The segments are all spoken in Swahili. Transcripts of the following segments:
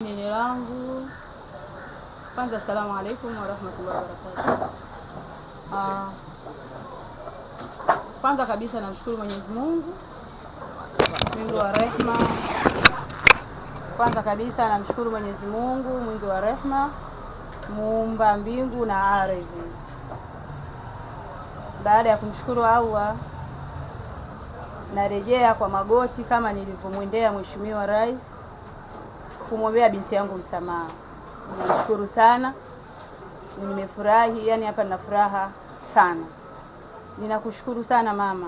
Neno langu kwanza, asalamu alaykum wa rahmatullahi wa barakatuh. Kwanza kabisa namshukuru Mwenyezi Mungu mwingi wa rehema. Kwanza kabisa namshukuru Mwenyezi Mungu mwingi wa rehema, muumba mbingu na ardhi. Baada ya kumshukuru Allah, narejea kwa magoti kama nilivyomwendea Mheshimiwa Rais kumwombea binti yangu msamaha. Namshukuru sana, nimefurahi, yani hapa nina furaha sana. Ninakushukuru sana mama.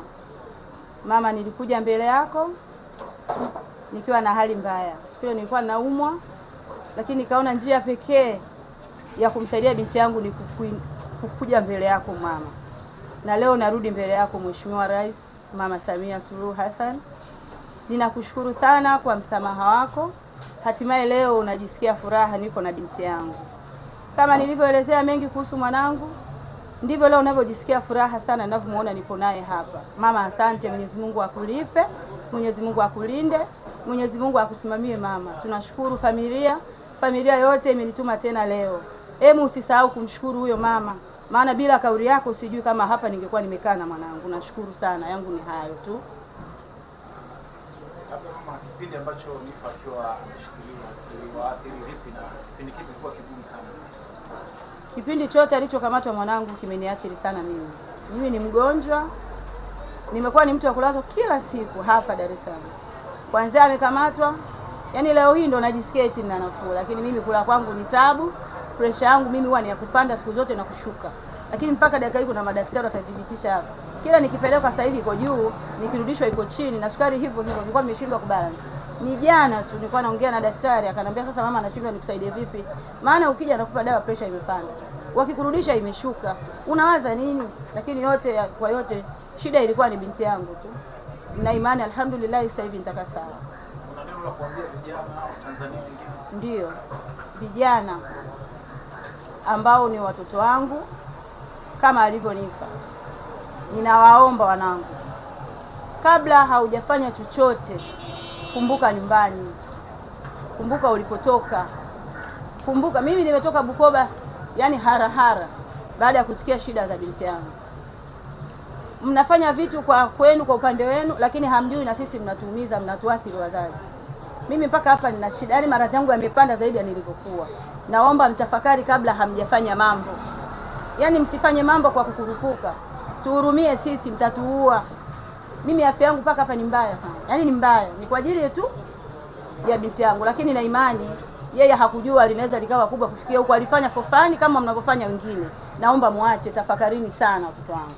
Mama, nilikuja mbele yako nikiwa na hali mbaya. Siku ile nilikuwa naumwa, lakini nikaona njia pekee ya kumsaidia binti yangu ni kukuja mbele yako mama. Na leo narudi mbele yako Mheshimiwa Rais Mama Samia Suluhu Hassan. Ninakushukuru sana kwa msamaha wako. Hatimaye leo unajisikia furaha niko na binti yangu. Kama nilivyoelezea mengi kuhusu mwanangu, ndivyo leo unavyojisikia furaha sana ninavyomuona nipo naye hapa. Mama, asante. Mwenyezi Mungu akulipe, Mwenyezi Mungu akulinde, Mwenyezi Mungu akusimamie mama. Tunashukuru familia yote imenituma tena leo. Hebu usisahau kumshukuru huyo mama, maana bila kauli yako sijui kama hapa ningekuwa nimekaa na mwanangu. Nashukuru sana, yangu ni hayo tu. Kama kipindi ambacho Nifa akiwa ameshikiliwa iliwaathiri vipi na kipindi kipi kilikuwa kigumu sana? Kipindi chote alichokamatwa mwanangu kimeniathiri sana mimi. Mimi ni mgonjwa. Nimekuwa ni mtu wa kulazwa kila siku hapa Dar es Salaam. Kwanza amekamatwa, yani leo hii ndo najisikia eti nina nafuu, lakini mimi kula kwangu ni tabu. Pressure yangu mimi huwa ni ya kupanda siku zote na kushuka. Lakini mpaka dakika hii kuna madaktari watathibitisha hapa. Kila nikipeleka sasa hivi iko juu, nikirudishwa iko chini, na sukari hivyo hivyo. Nilikuwa nimeshindwa kubalance. Ni jana tu nilikuwa naongea na daktari, akanambia sasa mama, anashindwa nikusaidie vipi? Maana ukija nakupa dawa pressure imepanda, wakikurudisha imeshuka. Unawaza nini? Lakini yote kwa yote shida ilikuwa ni binti yangu tu. Na imani alhamdulillah sasa hivi nitaka sawa. Kuna neno la kuambia vijana wa Tanzania wengine? Ndio. Vijana ambao ni watoto wangu kama alivyo Nifa. Ninawaomba wanangu, kabla haujafanya chochote, kumbuka nyumbani. Kumbuka ulipotoka. Kumbuka mimi nimetoka Bukoba, yani harahara, baada ya kusikia shida za binti yangu. Mnafanya vitu kwa kwenu, kwa upande wenu, lakini hamjui na sisi mnatuumiza, mnatuathiri wazazi. Mimi mpaka hapa nina shida, yani maradhi yangu yamepanda zaidi ya nilivyokuwa. Naomba mtafakari kabla hamjafanya mambo. Yani msifanye mambo kwa kukurupuka. Tuhurumie sisi, mtatuua. Mimi afya yangu mpaka hapa ni mbaya sana. Yani ni mbaya. Ni kwa ajili tu ya binti yangu, lakini na imani yeye hakujua linaweza likawa kubwa kufikia huko. Alifanya for fun kama mnavyofanya wengine. Naomba muache, tafakarini sana watoto wangu.